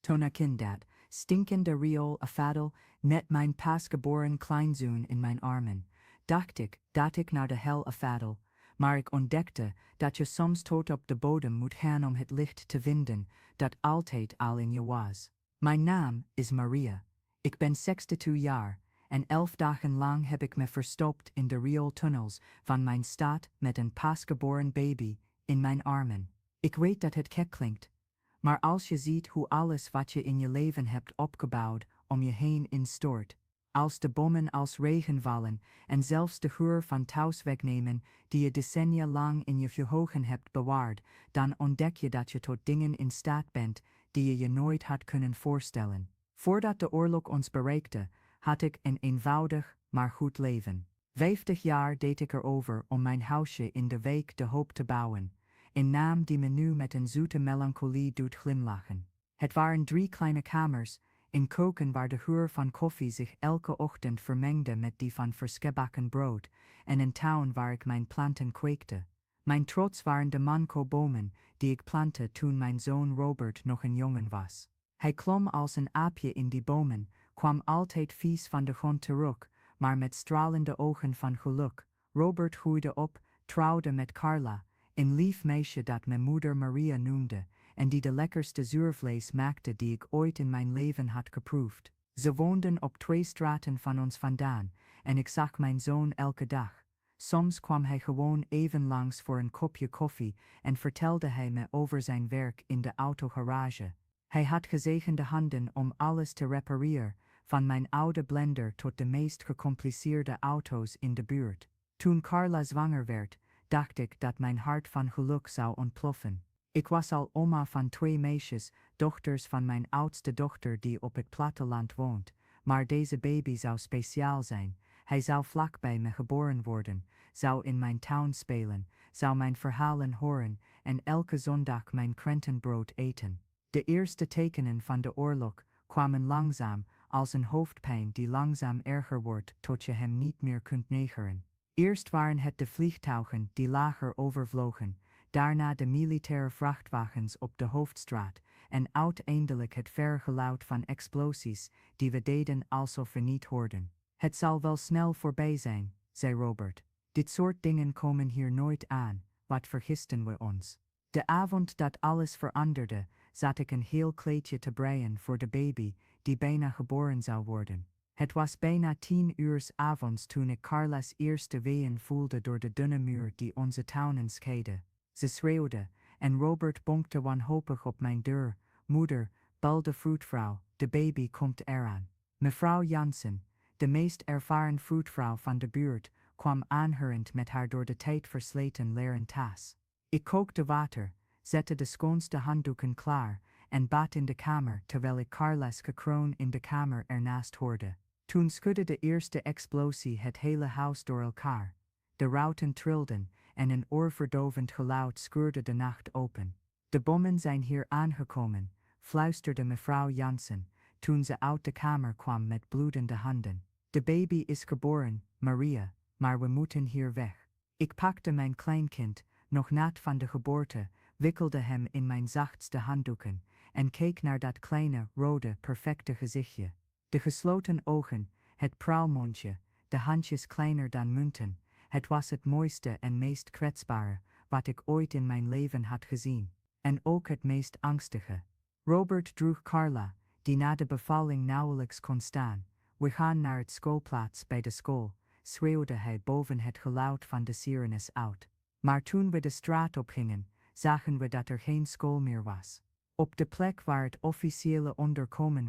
Tona kindat, stinkende Riool afadel, net mijn Pasgeboren kleinzoon in mijn armen. Dacht ik dat ik naar de hel afadel, maar ik ontdekte dat je soms tot op de bodem moet gaan om het licht te vinden, dat altijd al in je was. Mijn naam is Maria. Ik ben 62 jaar, en 11 dagen lang heb ik me verstopt in de Riool-tunnels van mijn stad met een pasgeboren baby in mijn armen. Ik weet dat het gek klinkt, maar als je ziet hoe alles wat je in je leven hebt opgebouwd om je heen instort, als de bommen als regen vallen en zelfs de geur van thuis wegnemen die je decennia lang in je geheugen hebt bewaard, dan ontdek je dat je tot dingen in staat bent die je je nooit had kunnen voorstellen. Voordat de oorlog ons bereikte, had ik een eenvoudig, maar goed leven. 50 jaar deed ik erover om mijn huisje in de wijk de hoop te bouwen, een naam die me nu met een zoete melancholie doet glimlachen. Het waren 3 kleine kamers, een keuken waar de geur van koffie zich elke ochtend vermengde met die van versgebakken brood, en een tuin waar ik mijn planten kweekte. Mijn trots waren de mango-bomen die ik plantte toen mijn zoon Robert nog een jongen was. Hij klom als een aapje in die bomen, kwam altijd vies van de grond terug, maar met stralende ogen van geluk. Robert groeide op, trouwde met Carla, een lief meisje dat mijn moeder Maria noemde, en die de lekkerste zuurvlees maakte die ik ooit in mijn leven had geproefd. Ze woonden op 2 straten van ons vandaan, en ik zag mijn zoon elke dag. Soms kwam hij gewoon even langs voor een kopje koffie en vertelde hij me over zijn werk in de autogarage. Hij had gezegende handen om alles te repareren, van mijn oude blender tot de meest gecompliceerde auto's in de buurt. Toen Carla zwanger werd, dacht ik dat mijn hart van geluk zou ontploffen. Ik was al oma van 2 meisjes, dochters van mijn oudste dochter die op het platteland woont, maar deze baby zou speciaal zijn. Hij zou vlak bij me geboren worden, zou in mijn tuin spelen, zou mijn verhalen horen en elke zondag mijn krentenbrood eten. De eerste tekenen van de oorlog kwamen langzaam, als een hoofdpijn die langzaam erger wordt tot je hem niet meer kunt negeren. Eerst waren het de vliegtuigen die lager overvlogen, daarna de militaire vrachtwagens op de hoofdstraat en uiteindelijk het verre geluid van explosies die we deden alsof we niet hoorden. Het zal wel snel voorbij zijn, zei Robert. Dit soort dingen komen hier nooit aan, wat vergisten we ons. De avond dat alles veranderde, zat ik een heel kleedje te breien voor de baby, die bijna geboren zou worden. Het was bijna 10 uur 's avonds toen ik Carla's eerste weeën voelde door de dunne muur die onze tuinen scheidde. Ze schreeuwde, en Robert bonkte wanhopig op mijn deur. Moeder, bel de vroedvrouw, de baby komt eraan. Mevrouw Jansen, de meest ervaren vroedvrouw van de buurt, kwam aanhurend met haar door de tijd versleten leren tas. Ik kookte water, zette de schoonste handdoeken klaar en bad in de kamer terwijl ik Carla's gekroon in de kamer ernaast hoorde. Toen schudde de eerste explosie het hele huis door elkaar. De ruiten trilden en een oorverdovend geluid scheurde de nacht open. De bommen zijn hier aangekomen, fluisterde mevrouw Jansen, toen ze uit de kamer kwam met bloedende handen. De baby is geboren, Maria, maar we moeten hier weg. Ik pakte mijn kleinkind, nog nat van de geboorte, wikkelde hem in mijn zachtste handdoeken en keek naar dat kleine, rode, perfecte gezichtje. De gesloten ogen, het pruilmondje, de handjes kleiner dan munten. Het was het mooiste en meest kwetsbare wat ik ooit in mijn leven had gezien. En ook het meest angstige. Robert droeg Carla, die na de bevalling nauwelijks kon staan. We gaan naar het schoolplaats bij de school, schreeuwde hij boven het geluid van de sirenes uit. Maar toen we de straat opgingen, zagen we dat er geen school meer was. Op de plek waar het officiële onderkomen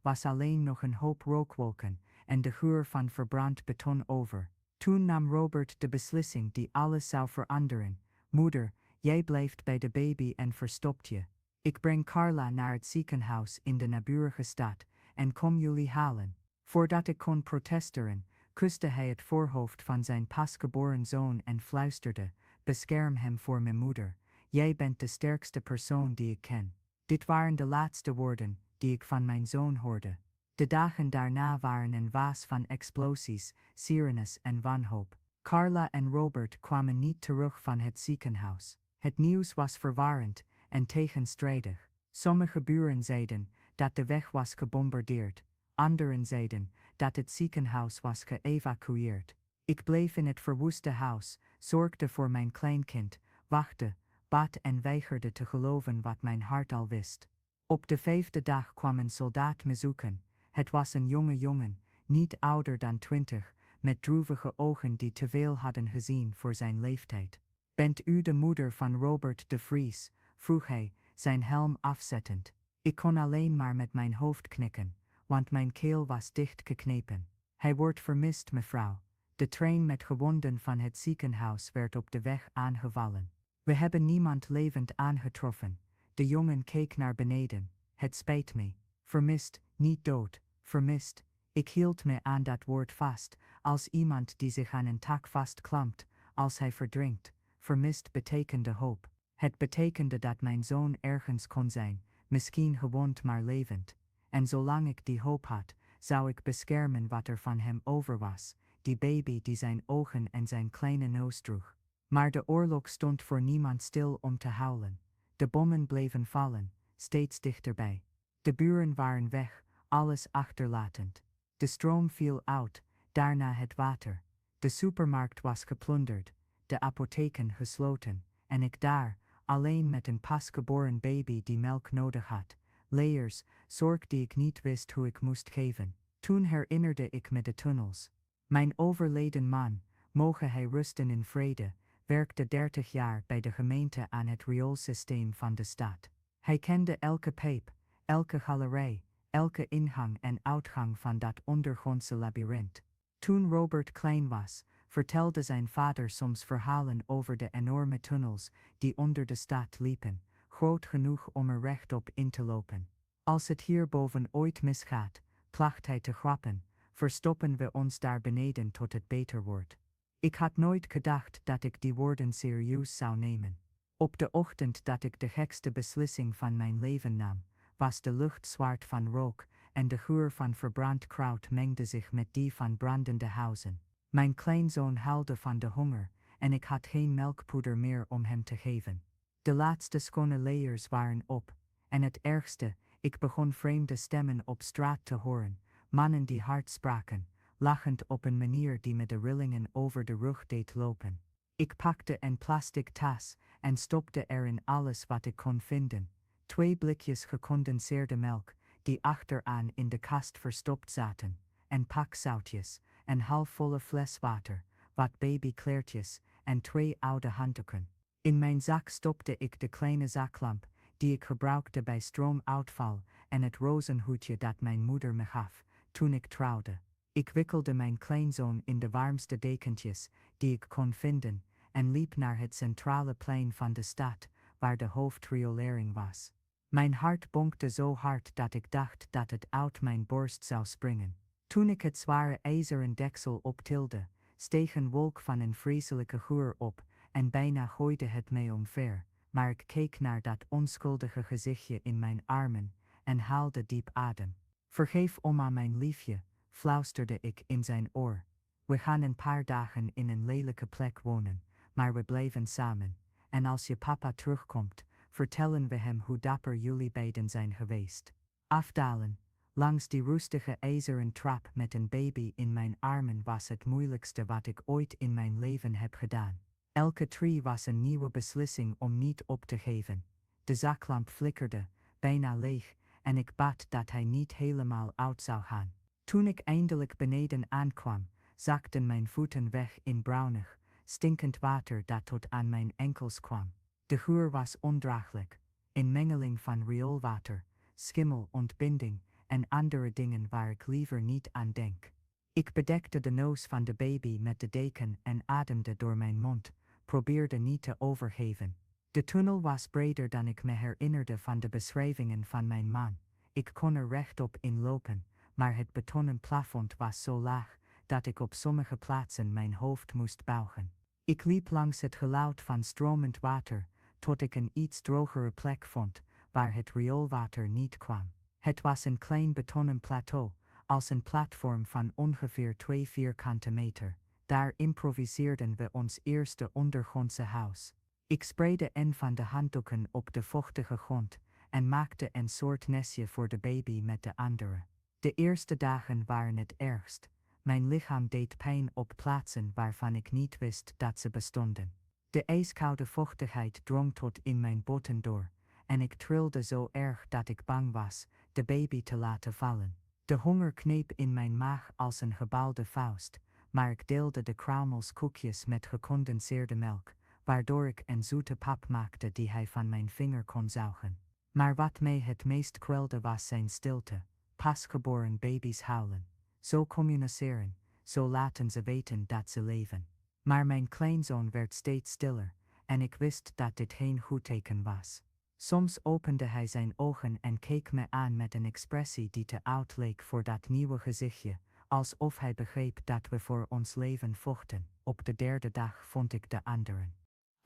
was alleen nog een hoop rookwolken en de geur van verbrand beton over. Toen nam Robert de beslissing die alles zou veranderen. Moeder, jij blijft bij de baby en verstopt je. Ik breng Carla naar het ziekenhuis in de naburige stad en kom jullie halen. Voordat ik kon protesteren, kuste hij het voorhoofd van zijn pasgeboren zoon en fluisterde, bescherm hem voor mijn moeder. Jij bent de sterkste persoon die ik ken. Dit waren de laatste woorden die ik van mijn zoon hoorde. De dagen daarna waren een waas van explosies, sirenes en wanhoop. Carla en Robert kwamen niet terug van het ziekenhuis. Het nieuws was verwarrend en tegenstrijdig. Sommige buren zeiden dat de weg was gebombardeerd. Anderen zeiden dat het ziekenhuis was geëvacueerd. Ik bleef in het verwoeste huis, zorgde voor mijn kleinkind, wachtte, bad en weigerde te geloven wat mijn hart al wist. Op de 5e dag kwam een soldaat me zoeken. Het was een jonge jongen, niet ouder dan 20, met droevige ogen die te veel hadden gezien voor zijn leeftijd. Bent u de moeder van Robert de Vries? Vroeg hij, zijn helm afzettend. Ik kon alleen maar met mijn hoofd knikken, want mijn keel was dichtgeknepen. Hij wordt vermist, mevrouw. De trein met gewonden van het ziekenhuis werd op de weg aangevallen. We hebben niemand levend aangetroffen. De jongen keek naar beneden. Het spijt me. Vermist, niet dood. Vermist. Ik hield me aan dat woord vast, als iemand die zich aan een tak vastklampt, als hij verdrinkt. Vermist betekende hoop. Het betekende dat mijn zoon ergens kon zijn, misschien gewond maar levend. En zolang ik die hoop had, zou ik beschermen wat er van hem over was, die baby die zijn ogen en zijn kleine neus droeg. Maar de oorlog stond voor niemand stil om te huilen. De bommen bleven vallen, steeds dichterbij. De buren waren weg, alles achterlatend. De stroom viel uit, daarna het water. De supermarkt was geplunderd, de apotheken gesloten, en ik daar, alleen met een pasgeboren baby die melk nodig had. Layers, zorg die ik niet wist hoe ik moest geven. Toen herinnerde ik me de tunnels. Mijn overleden man, moge hij rusten in vrede, werkte 30 jaar bij de gemeente aan het rioolsysteem van de stad. Hij kende elke pijp, elke galerij, elke ingang en uitgang van dat ondergrondse labyrint. Toen Robert klein was, vertelde zijn vader soms verhalen over de enorme tunnels die onder de stad liepen, groot genoeg om er rechtop in te lopen. Als het hierboven ooit misgaat, placht hij te grappen, verstoppen we ons daar beneden tot het beter wordt. Ik had nooit gedacht dat ik die woorden serieus zou nemen. Op de ochtend dat ik de gekste beslissing van mijn leven nam, was de lucht zwart van rook en de geur van verbrand kraut mengde zich met die van brandende huizen. Mijn kleinzoon huilde van de honger en ik had geen melkpoeder meer om hem te geven. De laatste schone layers waren op, en het ergste, ik begon vreemde stemmen op straat te horen, mannen die hard spraken, lachend op een manier die me de rillingen over de rug deed lopen. Ik pakte een plastic tas en stopte erin alles wat ik kon vinden. 2 blikjes gecondenseerde melk, die achteraan in de kast verstopt zaten, een pak zoutjes, een halfvolle fles water, wat babykleertjes en 2 oude handdoeken. In mijn zak stopte ik de kleine zaklamp, die ik gebruikte bij stroomuitval, en het rozenhoedje dat mijn moeder me gaf, toen ik trouwde. Ik wikkelde mijn kleinzoon in de warmste dekentjes, die ik kon vinden, en liep naar het centrale plein van de stad, waar de hoofdriolering was. Mijn hart bonkte zo hard dat ik dacht dat het uit mijn borst zou springen. Toen ik het zware ijzeren deksel optilde, steeg een wolk van een vreselijke geur op, en bijna gooide het mij omver, maar ik keek naar dat onschuldige gezichtje in mijn armen, en haalde diep adem. Vergeef oma mijn liefje, fluisterde ik in zijn oor. We gaan een paar dagen in een lelijke plek wonen, maar we blijven samen, en als je papa terugkomt, vertellen we hem hoe dapper jullie beiden zijn geweest. Afdalen, langs die roestige ijzeren trap met een baby in mijn armen was het moeilijkste wat ik ooit in mijn leven heb gedaan. Elke tree was een nieuwe beslissing om niet op te geven. De zaklamp flikkerde, bijna leeg, en ik bad dat hij niet helemaal uit zou gaan. Toen ik eindelijk beneden aankwam, zakten mijn voeten weg in brownig, stinkend water dat tot aan mijn enkels kwam. De geur was ondraaglijk, een mengeling van rioolwater, schimmel, ontbinding en andere dingen waar ik liever niet aan denk. Ik bedekte de neus van de baby met de deken en ademde door mijn mond, probeerde niet te overgeven. De tunnel was breder dan ik me herinnerde van de beschrijvingen van mijn man. Ik kon er rechtop in lopen, maar het betonnen plafond was zo laag dat ik op sommige plaatsen mijn hoofd moest buigen. Ik liep langs het geluid van stromend water, tot ik een iets drogere plek vond, waar het rioolwater niet kwam. Het was een klein betonnen plateau, als een platform van ongeveer 2 vierkante meter. Daar improviseerden we ons eerste ondergrondse huis. Ik spreidde een van de handdoeken op de vochtige grond, en maakte een soort nestje voor de baby met de andere. De eerste dagen waren het ergst. Mijn lichaam deed pijn op plaatsen waarvan ik niet wist dat ze bestonden. De ijskoude vochtigheid drong tot in mijn botten door, en ik trilde zo erg dat ik bang was de baby te laten vallen. De honger kneep in mijn maag als een gebalde vuist, maar ik deelde de kruimels koekjes met gecondenseerde melk, waardoor ik een zoete pap maakte die hij van mijn vinger kon zuigen. Maar wat mij het meest kwelde was zijn stilte. Pasgeboren baby's huilen. Zo communiceren, zo laten ze weten dat ze leven. Maar mijn kleinzoon werd steeds stiller, en ik wist dat dit geen goed teken was. Soms opende hij zijn ogen en keek me aan met een expressie die te oud leek voor dat nieuwe gezichtje, alsof hij begreep dat we voor ons leven vochten. Op de derde dag vond ik de anderen.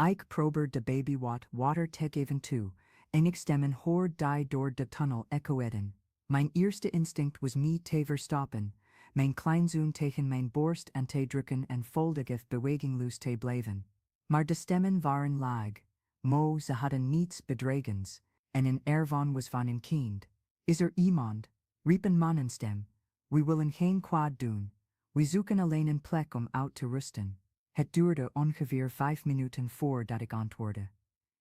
Ik probeerde de baby wat water te geven toe, en ik stemmen hoorde die door de tunnel echoeden. Mijn eerste instinct was me te verstoppen, mijn kleinzoon tegen mijn borst en te drukken en volgend bewegingloos te blijven. Maar de stemmen waren laag. Ze hadden niets bedreigends, en een ervan was van een kind. Is er iemand? Riep een mannenstem. We willen geen kwaad doen. We zoeken alleen een plek om uit te rusten. Het duurde ongeveer 5 minuten voordat ik antwoordde.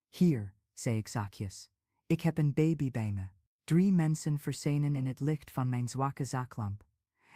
Hier, zei ik zachtjes. Ik heb een baby bij me. 3 mensen verschenen in het licht van mijn zwakke zaklamp.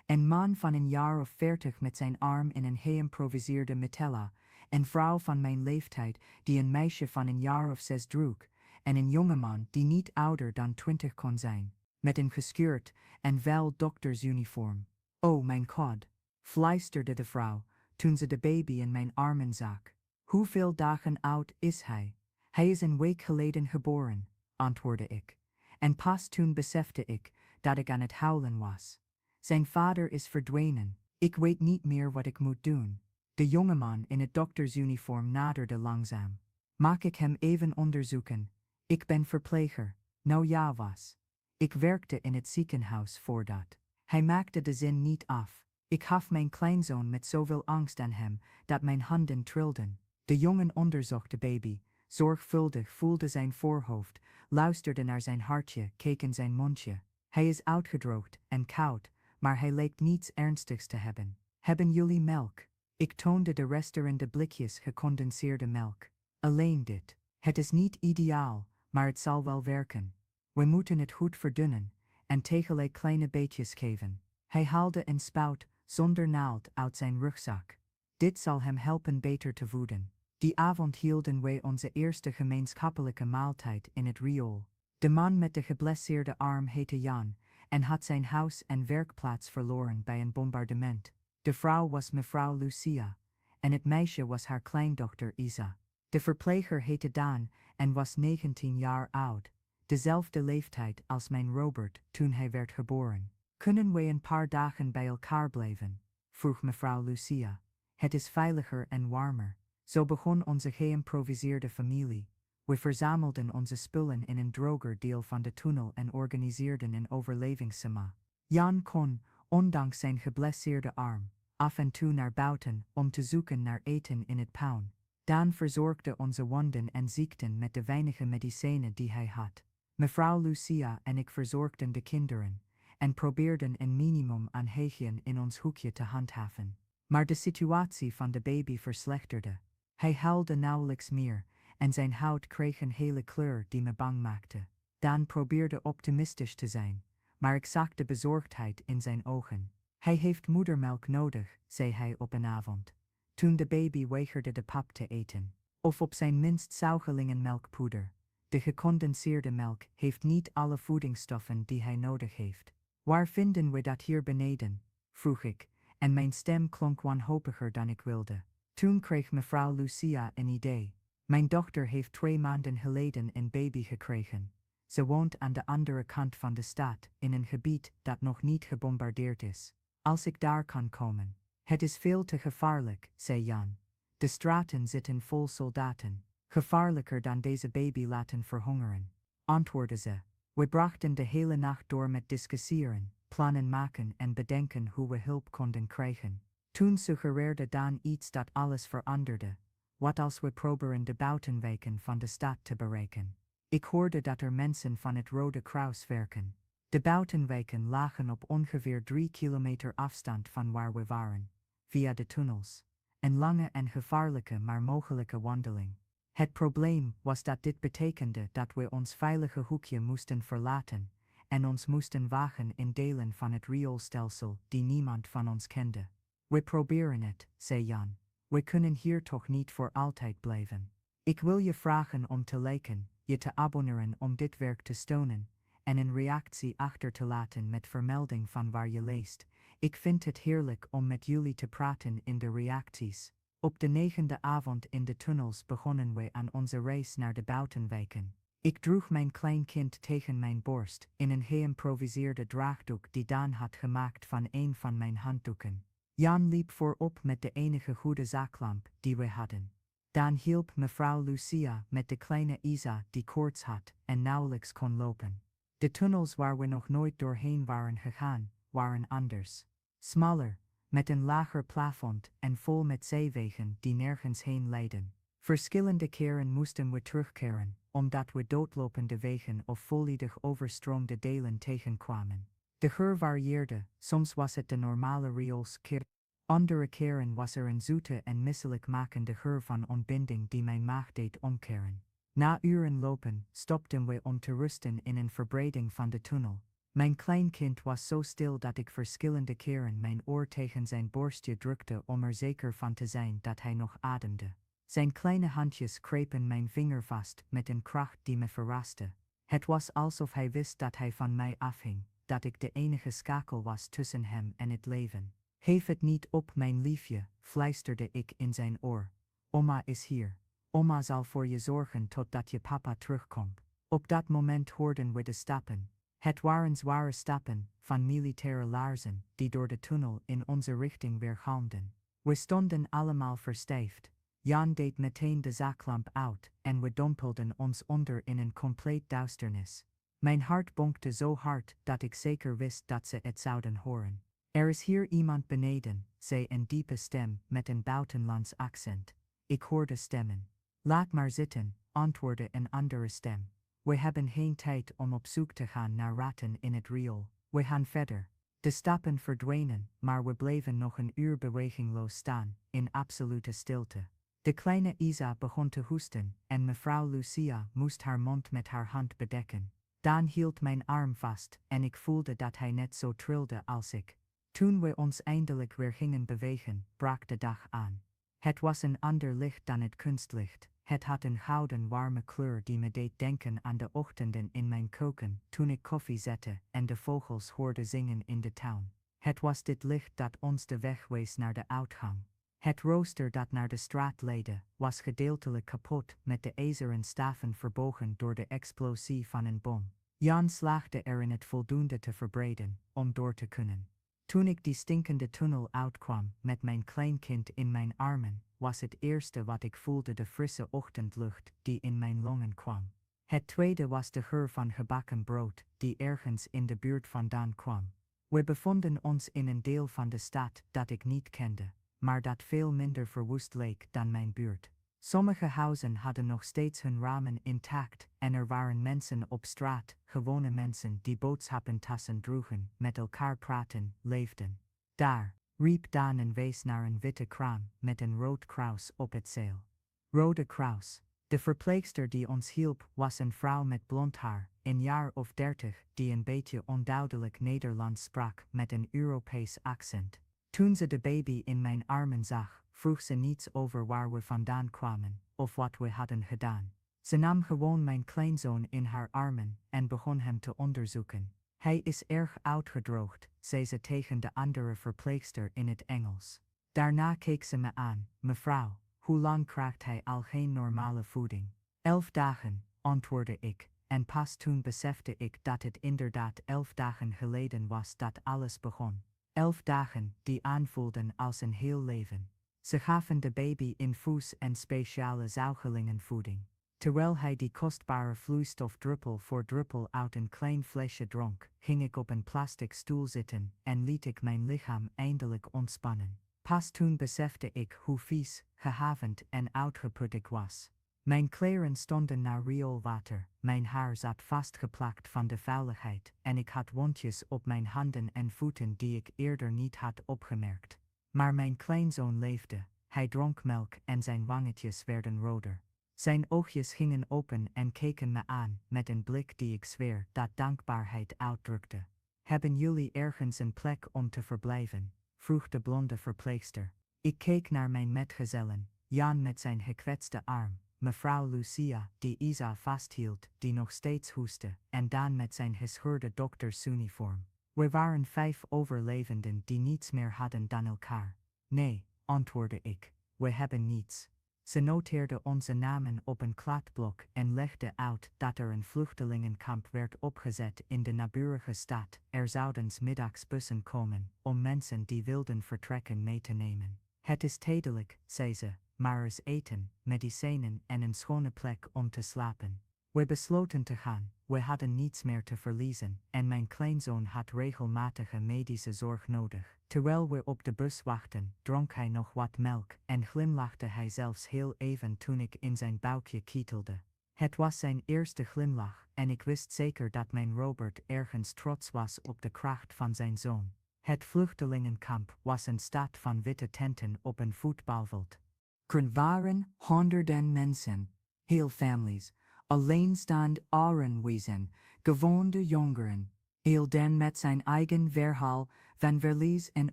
Een man van een jaar of 40 met zijn arm in een geïmproviseerde metella, een vrouw van mijn leeftijd die een meisje van een jaar of 6 droeg, en een jongeman die niet ouder dan 20 kon zijn, met een gescheurd en vuil doktersuniform. Oh mijn god, fluisterde de vrouw, toen ze de baby in mijn armen zag. Hoeveel dagen oud is hij? Hij is een week geleden geboren, antwoordde ik. En pas toen besefte ik dat ik aan het huilen was. Zijn vader is verdwenen. Ik weet niet meer wat ik moet doen. De jongeman in het doktersuniform naderde langzaam. Mag ik hem even onderzoeken? Ik ben verpleger. Nou ja was. Ik werkte in het ziekenhuis voordat. Hij maakte de zin niet af. Ik gaf mijn kleinzoon met zoveel angst aan hem dat mijn handen trilden. De jongen onderzocht de baby, zorgvuldig voelde zijn voorhoofd, luisterde naar zijn hartje, keek in zijn mondje. Hij is uitgedroogd en koud, maar hij leek niets ernstigs te hebben. Hebben jullie melk? Ik toonde de resterende blikjes gecondenseerde melk. Alleen dit. Het is niet ideaal, maar het zal wel werken. We moeten het goed verdunnen en tegelijk kleine beetjes geven. Hij haalde een spout zonder naald uit zijn rugzak. Dit zal hem helpen beter te voeden. Die avond hielden wij onze eerste gemeenschappelijke maaltijd in het Riool. De man met de geblesseerde arm heette Jan en had zijn huis en werkplaats verloren bij een bombardement. De vrouw was mevrouw Lucia en het meisje was haar kleindochter Isa. De verpleger heette Dagen en was 19 jaar oud, dezelfde leeftijd als mijn Robert toen hij werd geboren. Kunnen wij een paar dagen bij elkaar blijven? Vroeg mevrouw Lucia. Het is veiliger en warmer. Zo begon onze geïmproviseerde familie. We verzamelden onze spullen in een droger deel van de tunnel en organiseerden een overlevingssema. Jan kon, ondanks zijn geblesseerde arm, af en toe naar buiten om te zoeken naar eten in het puin. Daan verzorgde onze wonden en ziekten met de weinige medicijnen die hij had. Mevrouw Lucia en ik verzorgden de kinderen en probeerden een minimum aan hygiëne in ons hoekje te handhaven. Maar de situatie van de baby verslechterde. Hij huilde nauwelijks meer en zijn huid kreeg een hele kleur die me bang maakte. Daan probeerde optimistisch te zijn, maar ik zag de bezorgdheid in zijn ogen. Hij heeft moedermelk nodig, zei hij op een avond, toen de baby weigerde de pap te eten. Of op zijn minst zuigelingenmelkpoeder. De gecondenseerde melk heeft niet alle voedingsstoffen die hij nodig heeft. Waar vinden we dat hier beneden? Vroeg ik, en mijn stem klonk wanhopiger dan ik wilde. Toen kreeg mevrouw Lucia een idee. Mijn dochter heeft 2 maanden geleden een baby gekregen. Ze woont aan de andere kant van de stad, in een gebied dat nog niet gebombardeerd is. Als ik daar kan komen. Het is veel te gevaarlijk, zei Jan. De straten zitten vol soldaten. Gevaarlijker dan deze baby laten verhongeren, antwoordde ze. We brachten de hele nacht door met discussiëren, plannen maken en bedenken hoe we hulp konden krijgen. Toen suggereerde Daan iets dat alles veranderde. Wat als we proberen de buitenwijken van de stad te bereiken? Ik hoorde dat er mensen van het Rode Kruis werken. De buitenwijken lagen op ongeveer 3 kilometer afstand van waar we waren, via de tunnels. Een lange en gevaarlijke maar mogelijke wandeling. Het probleem was dat dit betekende dat we ons veilige hoekje moesten verlaten en ons moesten wagen in delen van het rioolstelsel die niemand van ons kende. We proberen het, zei Jan. We kunnen hier toch niet voor altijd blijven. Ik wil je vragen om te liken, je te abonneren om dit werk te steunen en een reactie achter te laten met vermelding van waar je leest. Ik vind het heerlijk om met jullie te praten in de reacties. Op de 9e avond in de tunnels begonnen we aan onze reis naar de buitenwijken. Ik droeg mijn kleinkind tegen mijn borst in een geïmproviseerde draagdoek die Daan had gemaakt van een van mijn handdoeken. Jan liep voorop met de enige goede zaklamp die we hadden. Daan hielp mevrouw Lucia met de kleine Isa die koorts had en nauwelijks kon lopen. De tunnels waar we nog nooit doorheen waren gegaan, waren anders. Smaller, met een lager plafond en vol met zijwegen die nergens heen leidden. Verschillende keren moesten we terugkeren, omdat we doodlopende wegen of volledig overstroomde delen tegenkwamen. De geur varieerde, soms was het de normale rioolsgeur. Andere keren was er een zoete en misselijkmakende geur van ontbinding die mijn maag deed omkeren. Na uren lopen, stopten we om te rusten in een verbreding van de tunnel. Mijn kleinkind was zo stil dat ik verschillende keren mijn oor tegen zijn borstje drukte om er zeker van te zijn dat hij nog ademde. Zijn kleine handjes grepen mijn vinger vast met een kracht die me verraste. Het was alsof hij wist dat hij van mij afhing, dat ik de enige schakel was tussen hem en het leven. Geef het niet op, mijn liefje, fluisterde ik in zijn oor. Oma is hier. Oma zal voor je zorgen totdat je papa terugkomt. Op dat moment hoorden we de stappen. Het waren zware stappen, van militaire laarzen, die door de tunnel in onze richting weergalmden. We stonden allemaal verstijfd. Jan deed meteen de zaklamp uit en we dompelden ons onder in een compleet duisternis. Mijn hart bonkte zo hard dat ik zeker wist dat ze het zouden horen. Er is hier iemand beneden, zei een diepe stem met een buitenlands accent. Ik hoorde stemmen. Laat maar zitten, antwoordde een andere stem. We hebben geen tijd om op zoek te gaan naar ratten in het riool. We gaan verder. De stappen verdwenen, maar we bleven nog een uur bewegingloos staan, in absolute stilte. De kleine Isa begon te hoesten en mevrouw Lucia moest haar mond met haar hand bedekken. Daan hield mijn arm vast en ik voelde dat hij net zo trilde als ik. Toen we ons eindelijk weer gingen bewegen, brak de dag aan. Het was een ander licht dan het kunstlicht. Het had een gouden warme kleur die me deed denken aan de ochtenden in mijn keuken toen ik koffie zette en de vogels hoorde zingen in de tuin. Het was dit licht dat ons de weg wees naar de uitgang. Het rooster dat naar de straat leidde, was gedeeltelijk kapot met de ijzeren staven verbogen door de explosie van een bom. Jan slaagde erin het voldoende te verbreden, om door te kunnen. Toen ik die stinkende tunnel uitkwam met mijn kleinkind in mijn armen, was het eerste wat ik voelde de frisse ochtendlucht die in mijn longen kwam. Het tweede was de geur van gebakken brood, die ergens in de buurt vandaan kwam. We bevonden ons in een deel van de stad dat ik niet kende, maar dat veel minder verwoest leek dan mijn buurt. Sommige huizen hadden nog steeds hun ramen intact en er waren mensen op straat, gewone mensen die boodschappentassen droegen, met elkaar praten, leefden. Daar, riep Daan en wees naar een witte kraam met een rood kruis op het zeil. Rode Kruis. De verpleegster die ons hielp was een vrouw met blond haar, een jaar of 30, die een beetje onduidelijk Nederlands sprak met een Europees accent. Toen ze de baby in mijn armen zag, vroeg ze niets over waar we vandaan kwamen, of wat we hadden gedaan. Ze nam gewoon mijn kleinzoon in haar armen en begon hem te onderzoeken. Hij is erg uitgedroogd, zei ze tegen de andere verpleegster in het Engels. Daarna keek ze me aan. Mevrouw, hoe lang krijgt hij al geen normale voeding? 11 dagen, antwoordde ik, en pas toen besefte ik dat het inderdaad 11 dagen geleden was dat alles begon. 11 dagen die aanvoelden als een heel leven. Ze gaven de baby infuus en speciale zuigelingenvoeding. Terwijl hij die kostbare vloeistof druppel voor druppel uit een klein flesje dronk, ging ik op een plastic stoel zitten en liet ik mijn lichaam eindelijk ontspannen. Pas toen besefte ik hoe vies, gehavend en uitgeput ik was. Mijn kleren stonden naar rioolwater, mijn haar zat vastgeplakt van de vuiligheid en ik had wondjes op mijn handen en voeten die ik eerder niet had opgemerkt. Maar mijn kleinzoon leefde, hij dronk melk en zijn wangetjes werden roder. Zijn oogjes gingen open en keken me aan met een blik die ik zweer dat dankbaarheid uitdrukte. Hebben jullie ergens een plek om te verblijven? Vroeg de blonde verpleegster. Ik keek naar mijn metgezellen, Jan met zijn gekwetste arm, mevrouw Lucia die Isa vasthield, die nog steeds hoestte, en Daan met zijn gescheurde doktersuniform. We waren 5 overlevenden die niets meer hadden dan elkaar. Nee, antwoordde ik, we hebben niets. Ze noteerde onze namen op een kladblok en legde uit dat er een vluchtelingenkamp werd opgezet in de naburige stad. Er zouden 's middags bussen komen om mensen die wilden vertrekken mee te nemen. Het is tijdelijk, zei ze, maar er is eten, medicijnen en een schone plek om te slapen. We besloten te gaan, we hadden niets meer te verliezen en mijn kleinzoon had regelmatige medische zorg nodig. Terwijl we op de bus wachten, dronk hij nog wat melk en glimlachte hij zelfs heel even toen ik in zijn buikje kietelde. Het was zijn eerste glimlach en ik wist zeker dat mijn Robert ergens trots was op de kracht van zijn zoon. Het vluchtelingenkamp was een stad van witte tenten op een voetbalveld. Er waren honderden mensen, heel families, alleenstaand oudenwezen, gewonde jongeren, heel den met zijn eigen verhaal van verlies en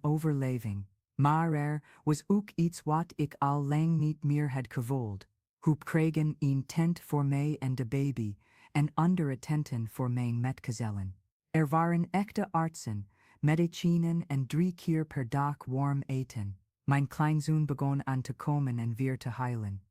overleving. Maar er was ook iets wat ik al lang niet meer had gevoeld. We kregen een tent voor mij en de baby, en andere tenten voor mijn metgezellen. Er waren echte artsen, medicinen en 3 keer per dag warm eten. Mijn kleinzoon begon aan te komen en weer te huilen.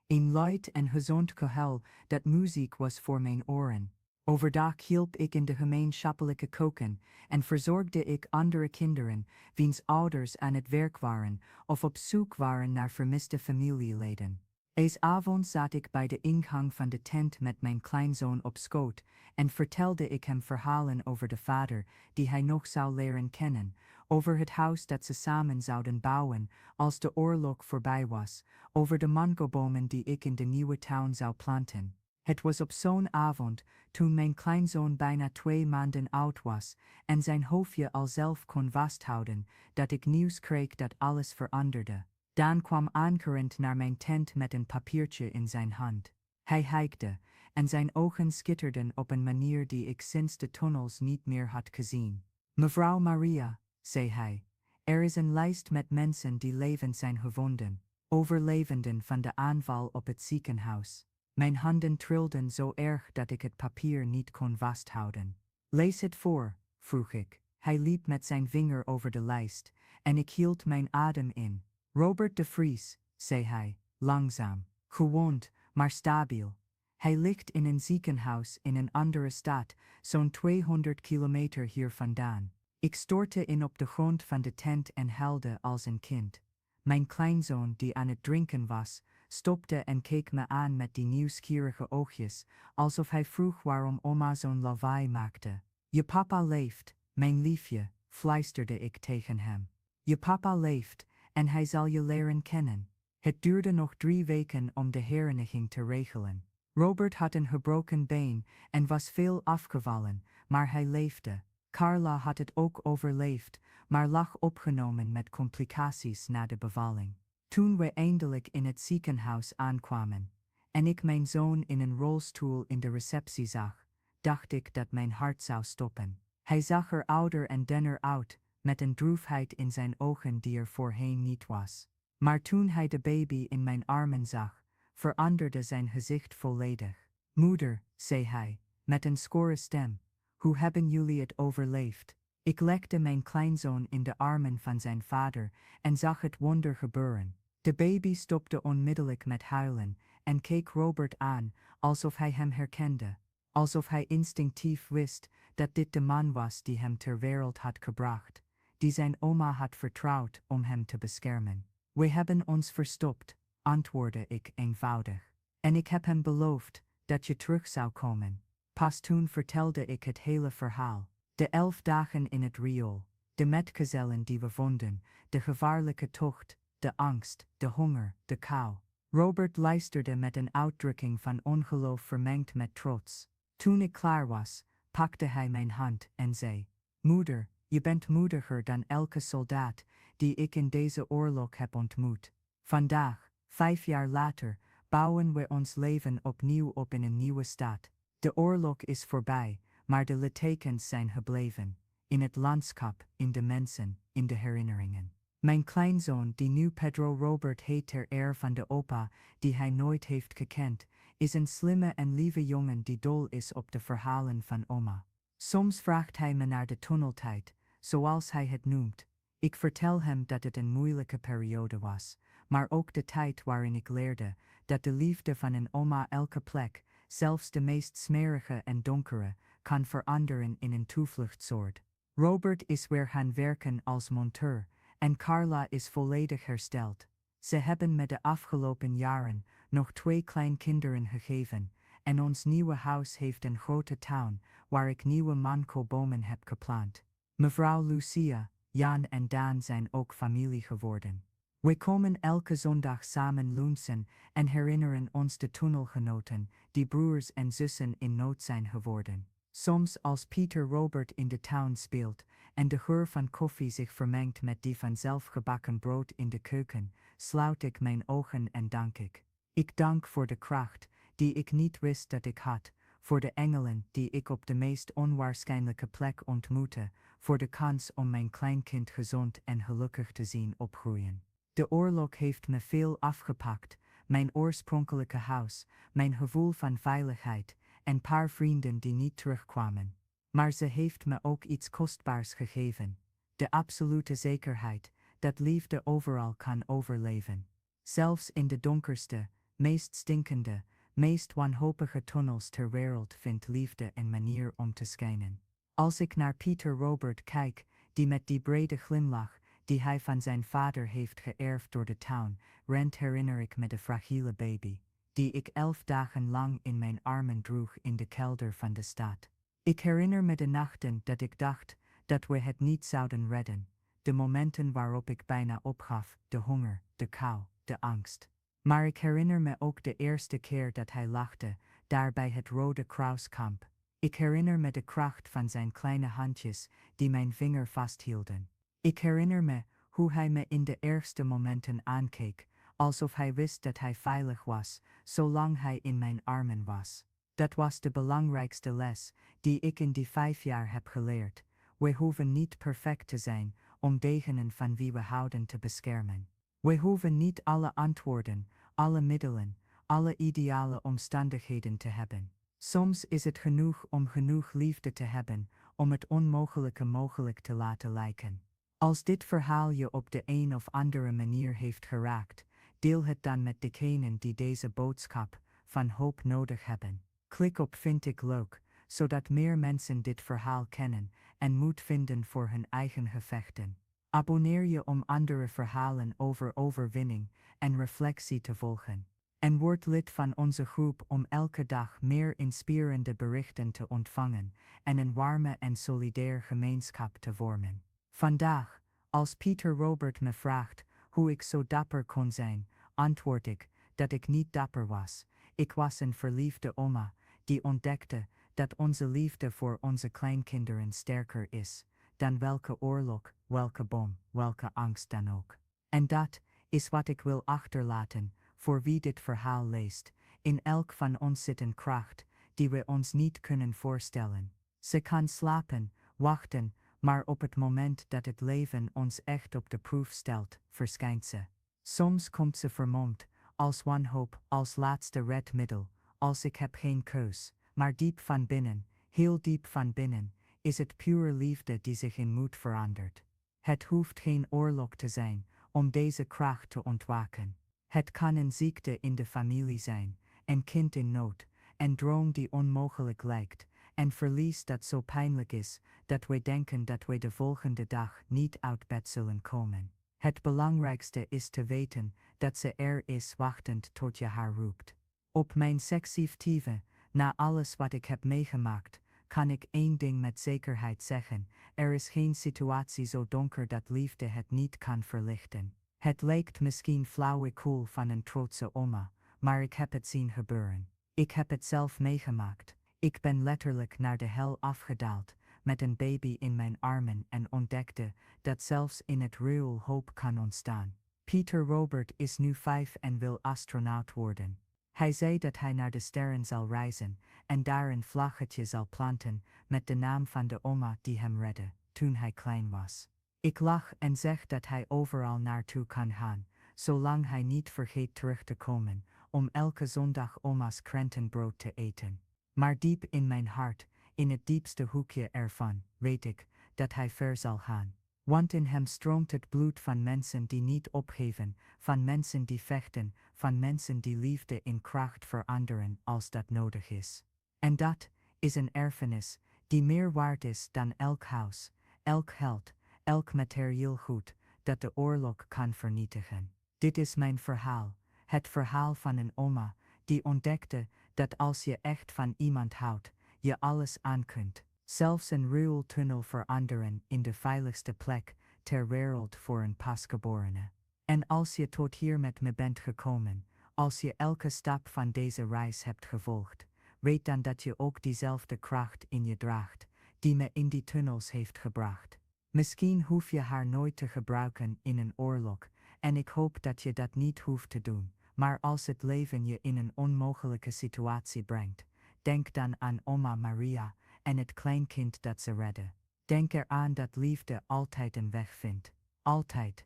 Een luid en gezond gehuil dat muziek was voor mijn oren. Overdag hielp ik in de gemeenschappelijke koken en verzorgde ik andere kinderen wiens ouders aan het werk waren of op zoek waren naar vermiste familieleden. Eens avonds zat ik bij de ingang van de tent met mijn kleinzoon op schoot en vertelde ik hem verhalen over de vader die hij nog zou leren kennen, over het huis dat ze samen zouden bouwen als de oorlog voorbij was, over de mangobomen die ik in de nieuwe tuin zou planten. Het was op zo'n avond, toen mijn kleinzoon bijna 2 maanden oud was en zijn hoofdje al zelf kon vasthouden, dat ik nieuws kreeg dat alles veranderde. Daan kwam aangerend naar mijn tent met een papiertje in zijn hand. Hij hijgde, en zijn ogen schitterden op een manier die ik sinds de tunnels niet meer had gezien. Mevrouw Maria, zei hij, er is een lijst met mensen die levend zijn gevonden, overlevenden van de aanval op het ziekenhuis. Mijn handen trilden zo erg dat ik het papier niet kon vasthouden. Lees het voor, vroeg ik. Hij liep met zijn vinger over de lijst, en ik hield mijn adem in. Robert de Vries, zei hij, langzaam, gewond, maar stabiel. Hij ligt in een ziekenhuis in een andere stad, zo'n 200 kilometer hier vandaan. Ik stortte in op de grond van de tent en huilde als een kind. Mijn kleinzoon, die aan het drinken was, stopte en keek me aan met die nieuwsgierige oogjes, alsof hij vroeg waarom oma zo'n lawaai maakte. Je papa leeft, mijn liefje, fluisterde ik tegen hem. Je papa leeft, en hij zal je leren kennen. Het duurde nog 3 weken om de hereniging te regelen. Robert had een gebroken been en was veel afgevallen, maar hij leefde. Carla had het ook overleefd, maar lag opgenomen met complicaties na de bevalling. Toen we eindelijk in het ziekenhuis aankwamen, en ik mijn zoon in een rolstoel in de receptie zag, dacht ik dat mijn hart zou stoppen. Hij zag er ouder en denner uit, met een droefheid in zijn ogen die er voorheen niet was. Maar toen hij de baby in mijn armen zag, veranderde zijn gezicht volledig. Moeder, zei hij, met een schorre stem, hoe hebben jullie het overleefd? Ik legde mijn kleinzoon in de armen van zijn vader en zag het wonder gebeuren. De baby stopte onmiddellijk met huilen en keek Robert aan, alsof hij hem herkende, alsof hij instinctief wist dat dit de man was die hem ter wereld had gebracht, die zijn oma had vertrouwd om hem te beschermen. We hebben ons verstopt, antwoordde ik eenvoudig. En ik heb hem beloofd dat je terug zou komen. Pas toen vertelde ik het hele verhaal. De 11 dagen in het Riool, de metgezellen die we vonden, de gevaarlijke tocht, de angst, de honger, de kou. Robert luisterde met een uitdrukking van ongeloof vermengd met trots. Toen ik klaar was, pakte hij mijn hand en zei: Moeder, je bent moediger dan elke soldaat die ik in deze oorlog heb ontmoet. Vandaag, 5 jaar later, bouwen we ons leven opnieuw op in een nieuwe stad. De oorlog is voorbij, maar de littekens zijn gebleven. In het landschap, in de mensen, in de herinneringen. Mijn kleinzoon, die nu Pedro Robert heet ter eer van de opa die hij nooit heeft gekend, is een slimme en lieve jongen die dol is op de verhalen van oma. Soms vraagt hij me naar de tunneltijd, zoals hij het noemt. Ik vertel hem dat het een moeilijke periode was, maar ook de tijd waarin ik leerde dat de liefde van een oma elke plek, zelfs de meest smerige en donkere, kan veranderen in een toevluchtsoord. Robert is weer gaan werken als monteur en Carla is volledig hersteld. Ze hebben me de afgelopen jaren nog 2 kleinkinderen gegeven en ons nieuwe huis heeft een grote tuin waar ik nieuwe mango-bomen heb geplant. Mevrouw Lucia, Jan en Daan zijn ook familie geworden. We komen elke zondag samen lunchen en herinneren ons de tunnelgenoten die broers en zussen in nood zijn geworden. Soms als Peter Robert in de tuin speelt en de geur van koffie zich vermengt met die van zelfgebakken brood in de keuken, sluit ik mijn ogen en dank ik. Ik dank voor de kracht die ik niet wist dat ik had, voor de engelen die ik op de meest onwaarschijnlijke plek ontmoette, voor de kans om mijn kleinkind gezond en gelukkig te zien opgroeien. De oorlog heeft me veel afgepakt, mijn oorspronkelijke huis, mijn gevoel van veiligheid en paar vrienden die niet terugkwamen. Maar ze heeft me ook iets kostbaars gegeven, de absolute zekerheid dat liefde overal kan overleven. Zelfs in de donkerste, meest stinkende, meest wanhopige tunnels ter wereld vindt liefde een manier om te schijnen. Als ik naar Peter Robert kijk, die met die brede glimlach die hij van zijn vader heeft geërfd door de tuin rent, herinner ik me de fragiele baby, die ik 11 dagen lang in mijn armen droeg in de kelder van de stad. Ik herinner me de nachten dat ik dacht dat we het niet zouden redden, de momenten waarop ik bijna opgaf, de honger, de kou, de angst. Maar ik herinner me ook de eerste keer dat hij lachte, daar bij het Rode Kruiskamp. Ik herinner me de kracht van zijn kleine handjes die mijn vinger vasthielden. Ik herinner me hoe hij me in de ergste momenten aankeek, alsof hij wist dat hij veilig was, zolang hij in mijn armen was. Dat was de belangrijkste les die ik in die 5 jaar heb geleerd. We hoeven niet perfect te zijn om degenen van wie we houden te beschermen. We hoeven niet alle antwoorden, alle middelen, alle ideale omstandigheden te hebben. Soms is het genoeg om genoeg liefde te hebben om het onmogelijke mogelijk te laten lijken. Als dit verhaal je op de een of andere manier heeft geraakt, deel het dan met degenen die deze boodschap van hoop nodig hebben. Klik op vind ik leuk, zodat meer mensen dit verhaal kennen en moed vinden voor hun eigen gevechten. Abonneer je om andere verhalen over overwinning en reflectie te volgen. En word lid van onze groep om elke dag meer inspirerende berichten te ontvangen en een warme en solidair gemeenschap te vormen. Vandaag, als Peter Robert me vraagt hoe ik zo dapper kon zijn, antwoord ik dat ik niet dapper was. Ik was een verliefde oma die ontdekte dat onze liefde voor onze kleinkinderen sterker is dan welke oorlog, welke bom, welke angst dan ook. En dat is wat ik wil achterlaten voor wie dit verhaal leest. In elk van ons zit een kracht die we ons niet kunnen voorstellen. Ze kan slapen, wachten, maar op het moment dat het leven ons echt op de proef stelt, verschijnt ze. Soms komt ze vermomd, als wanhoop, als laatste redmiddel, als ik heb geen keus, maar diep van binnen, heel diep van binnen, is het pure liefde die zich in moed verandert. Het hoeft geen oorlog te zijn om deze kracht te ontwaken. Het kan een ziekte in de familie zijn, een kind in nood, een droom die onmogelijk lijkt, en verlies dat zo pijnlijk is dat we denken dat we de volgende dag niet uit bed zullen komen. Het belangrijkste is te weten dat ze er is wachtend tot je haar roept. Op mijn 6-7, na alles wat ik heb meegemaakt, kan ik één ding met zekerheid zeggen: er is geen situatie zo donker dat liefde het niet kan verlichten. Het lijkt misschien flauwekul van een trotse oma, maar ik heb het zien gebeuren. Ik heb het zelf meegemaakt. Ik ben letterlijk naar de hel afgedaald, met een baby in mijn armen en ontdekte dat zelfs in het Riool hoop kan ontstaan. Peter Robert is nu 5 en wil astronaut worden. Hij zei dat hij naar de sterren zal reizen en daar een vlaggetje zal planten met de naam van de oma die hem redde, toen hij klein was. Ik lach en zeg dat hij overal naartoe kan gaan, zolang hij niet vergeet terug te komen, om elke zondag oma's krentenbrood te eten. Maar diep in mijn hart, in het diepste hoekje ervan, weet ik dat hij ver zal gaan. Want in hem stroomt het bloed van mensen die niet opgeven, van mensen die vechten, van mensen die liefde in kracht veranderen als dat nodig is. En dat is een erfenis die meer waard is dan elk huis, elk geld, elk materieel goed dat de oorlog kan vernietigen. Dit is mijn verhaal, het verhaal van een oma die ontdekte dat als je echt van iemand houdt, je alles aan kunt. Zelfs een Riool-tunnel veranderen in de veiligste plek ter wereld voor een pasgeborene. En als je tot hier met me bent gekomen, als je elke stap van deze reis hebt gevolgd, weet dan dat je ook diezelfde kracht in je draagt, die me in die tunnels heeft gebracht. Misschien hoef je haar nooit te gebruiken in een oorlog, en ik hoop dat je dat niet hoeft te doen, maar als het leven je in een onmogelijke situatie brengt, denk dan aan oma Maria en het kleinkind dat ze redde. Denk eraan dat liefde altijd een weg vindt. Altijd,